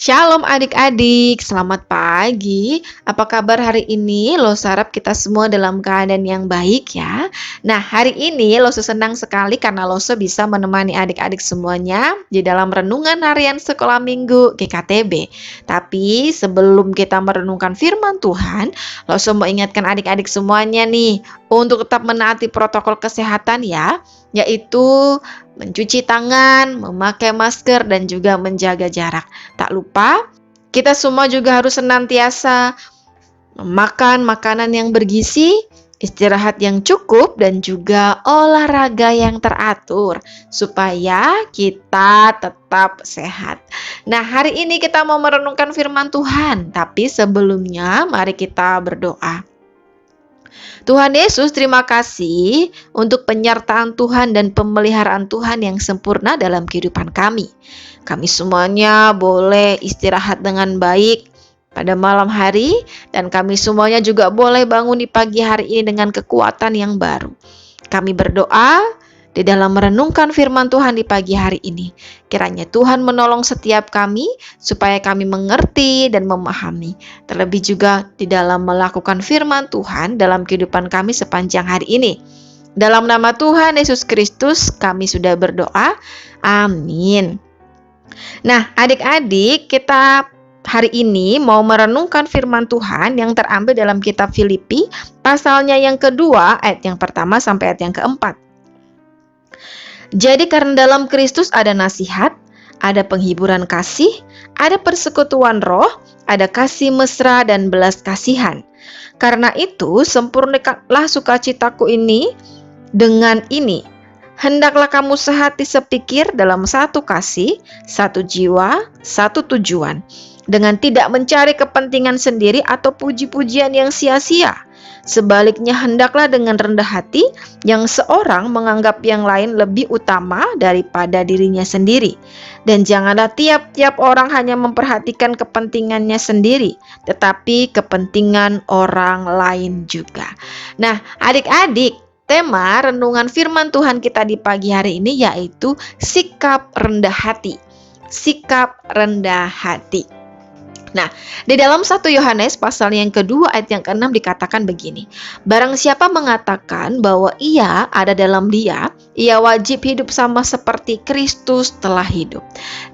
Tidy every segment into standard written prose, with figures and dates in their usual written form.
Shalom adik-adik, selamat pagi. Apa kabar hari ini? Loso harap kita semua dalam keadaan yang baik ya. Nah, hari ini Loso senang sekali karena Loso bisa menemani adik-adik semuanya di dalam renungan harian sekolah minggu GKTB. Tapi sebelum kita merenungkan firman Tuhan, Loso mau ingatkan adik-adik semuanya nih untuk tetap menaati protokol kesehatan ya, yaitu mencuci tangan, memakai masker, dan juga menjaga jarak. Tak lupa, kita semua juga harus senantiasa makan makanan yang bergizi, istirahat yang cukup, dan juga olahraga yang teratur supaya kita tetap sehat. Nah, hari ini kita mau merenungkan firman Tuhan, tapi sebelumnya mari kita berdoa. Tuhan Yesus, terima kasih untuk penyertaan Tuhan dan pemeliharaan Tuhan yang sempurna dalam kehidupan kami. Kami semuanya boleh istirahat dengan baik pada malam hari, dan kami semuanya juga boleh bangun di pagi hari ini dengan kekuatan yang baru. Kami berdoa di dalam merenungkan firman Tuhan di pagi hari ini. Kiranya Tuhan menolong setiap kami supaya kami mengerti dan memahami. Terlebih juga di dalam melakukan firman Tuhan dalam kehidupan kami sepanjang hari ini. Dalam nama Tuhan Yesus Kristus kami sudah berdoa. Amin. Nah, adik-adik, kita hari ini mau merenungkan firman Tuhan yang terambil dalam kitab Filipi, pasalnya yang kedua, ayat yang pertama sampai ayat yang keempat. Jadi karena dalam Kristus ada nasihat, ada penghiburan kasih, ada persekutuan roh, ada kasih mesra dan belas kasihan. Karena itu sempurnakanlah sukacitaku ini dengan ini. Hendaklah kamu sehati sepikir dalam satu kasih, satu jiwa, satu tujuan, dengan tidak mencari kepentingan sendiri atau puji-pujian yang sia-sia. Sebaliknya hendaklah dengan rendah hati yang seorang menganggap yang lain lebih utama daripada dirinya sendiri. Dan janganlah tiap-tiap orang hanya memperhatikan kepentingannya sendiri, tetapi kepentingan orang lain juga. Nah, adik-adik, tema renungan firman Tuhan kita di pagi hari ini yaitu sikap rendah hati. Sikap rendah hati. Nah, di dalam 1 Yohanes pasal yang kedua ayat yang ke-6 dikatakan begini. Barang siapa mengatakan bahwa ia ada dalam dia, ia wajib hidup sama seperti Kristus telah hidup.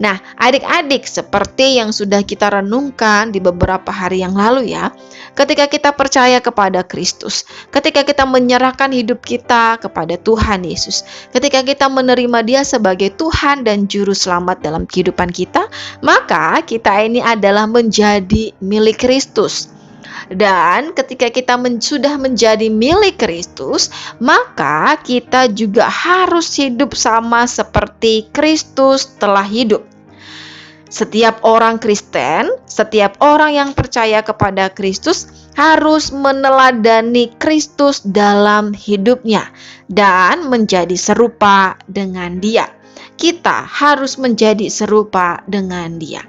Nah, adik-adik, seperti yang sudah kita renungkan di beberapa hari yang lalu ya, ketika kita percaya kepada Kristus, ketika kita menyerahkan hidup kita kepada Tuhan Yesus, ketika kita menerima Dia sebagai Tuhan dan Juru Selamat dalam kehidupan kita, maka kita ini adalah menjadi milik Kristus. Dan ketika kita sudah menjadi milik Kristus, maka kita juga harus hidup sama seperti Kristus telah hidup. Setiap orang Kristen, setiap orang yang percaya kepada Kristus harus meneladani Kristus dalam hidupnya dan menjadi serupa dengan Dia. Kita harus menjadi serupa dengan Dia.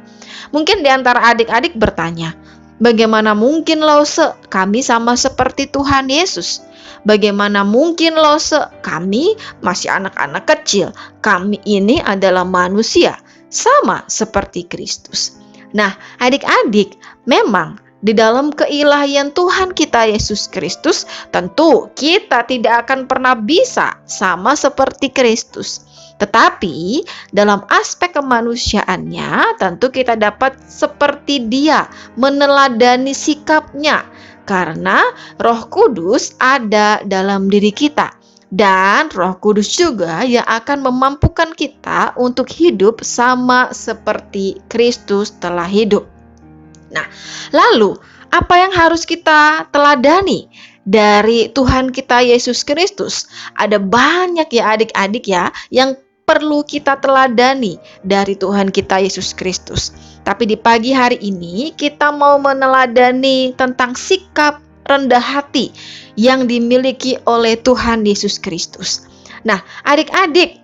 Mungkin di antara adik-adik bertanya, bagaimana mungkin Lose kami sama seperti Tuhan Yesus? Bagaimana mungkin Lose kami masih anak-anak kecil? Kami ini adalah manusia, sama seperti Kristus. Nah, adik-adik, memang di dalam keilahian Tuhan kita Yesus Kristus, tentu kita tidak akan pernah bisa sama seperti Kristus. Tetapi dalam aspek kemanusiaannya tentu kita dapat seperti Dia, meneladani sikapnya, karena Roh Kudus ada dalam diri kita. Dan Roh Kudus juga yang akan memampukan kita untuk hidup sama seperti Kristus telah hidup. Nah, lalu apa yang harus kita teladani dari Tuhan kita Yesus Kristus? Ada banyak ya adik-adik ya yang perlu kita teladani dari Tuhan kita Yesus Kristus. Tapi di pagi hari ini kita mau meneladani tentang sikap rendah hati yang dimiliki oleh Tuhan Yesus Kristus. Nah, adik-adik,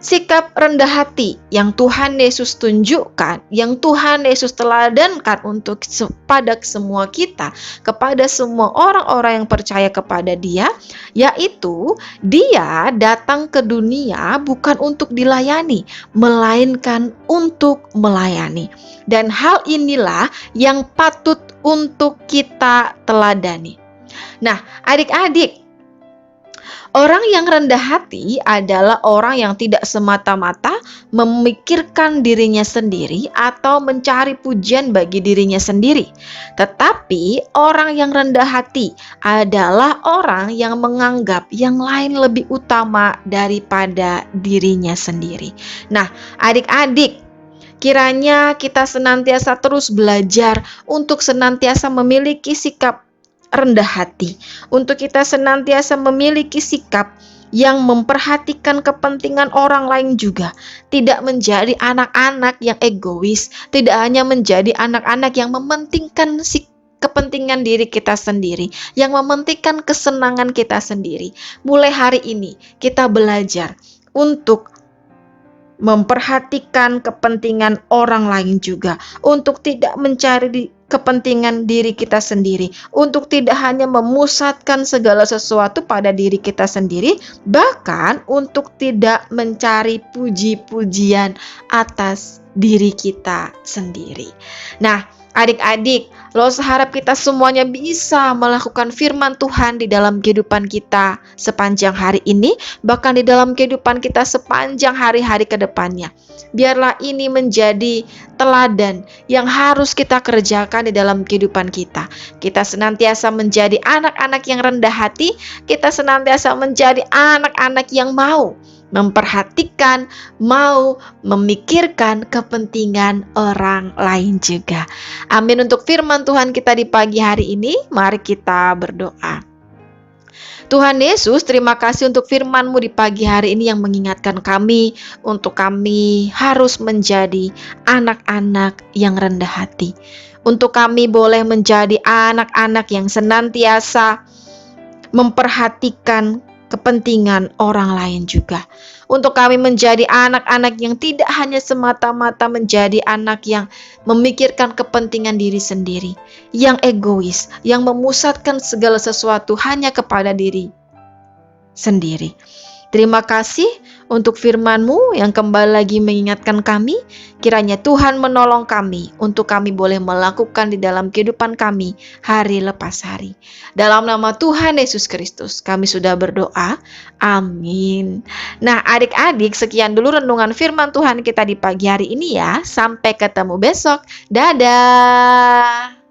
Sikap rendah hati yang Tuhan Yesus tunjukkan, yang Tuhan Yesus teladankan untuk kepada semua kita, kepada semua orang-orang yang percaya kepada Dia, yaitu Dia datang ke dunia bukan untuk dilayani, melainkan untuk melayani. Dan hal inilah yang patut untuk kita teladani. Nah, adik-adik, orang yang rendah hati adalah orang yang tidak semata-mata memikirkan dirinya sendiri atau mencari pujian bagi dirinya sendiri. Tetapi orang yang rendah hati adalah orang yang menganggap yang lain lebih utama daripada dirinya sendiri. Nah, adik-adik, kiranya kita senantiasa terus belajar untuk senantiasa memiliki sikap rendah hati, untuk kita senantiasa memiliki sikap yang memperhatikan kepentingan orang lain juga, tidak menjadi anak-anak yang egois, tidak hanya menjadi anak-anak yang mementingkan kepentingan diri kita sendiri, yang mementingkan kesenangan kita sendiri. Mulai hari ini kita belajar untuk memperhatikan kepentingan orang lain juga, untuk tidak mencari kepentingan diri kita sendiri, untuk tidak hanya memusatkan segala sesuatu pada diri kita sendiri, bahkan untuk tidak mencari puji-pujian atas diri kita sendiri. Nah, adik-adik, Lois harap kita semuanya bisa melakukan firman Tuhan di dalam kehidupan kita sepanjang hari ini, bahkan di dalam kehidupan kita sepanjang hari-hari ke depannya. Biarlah ini menjadi teladan yang harus kita kerjakan di dalam kehidupan kita. Kita senantiasa menjadi anak-anak yang rendah hati, kita senantiasa menjadi anak-anak yang mau memperhatikan, mau memikirkan kepentingan orang lain juga. Amin. Untuk firman Tuhan kita di pagi hari ini, mari kita berdoa. Tuhan Yesus, terima kasih untuk firman-Mu di pagi hari ini yang mengingatkan kami untuk kami harus menjadi anak-anak yang rendah hati. Untuk kami boleh menjadi anak-anak yang senantiasa memperhatikan kepentingan orang lain juga. Untuk kami menjadi anak-anak yang tidak hanya semata-mata menjadi anak yang memikirkan kepentingan diri sendiri, yang egois, yang memusatkan segala sesuatu hanya kepada diri sendiri. Terima kasih untuk firman-Mu yang kembali lagi mengingatkan kami. Kiranya Tuhan menolong kami untuk kami boleh melakukan di dalam kehidupan kami hari lepas hari. Dalam nama Tuhan Yesus Kristus kami sudah berdoa. Amin. Nah, adik-adik, sekian dulu renungan firman Tuhan kita di pagi hari ini ya. Sampai ketemu besok. Dadah.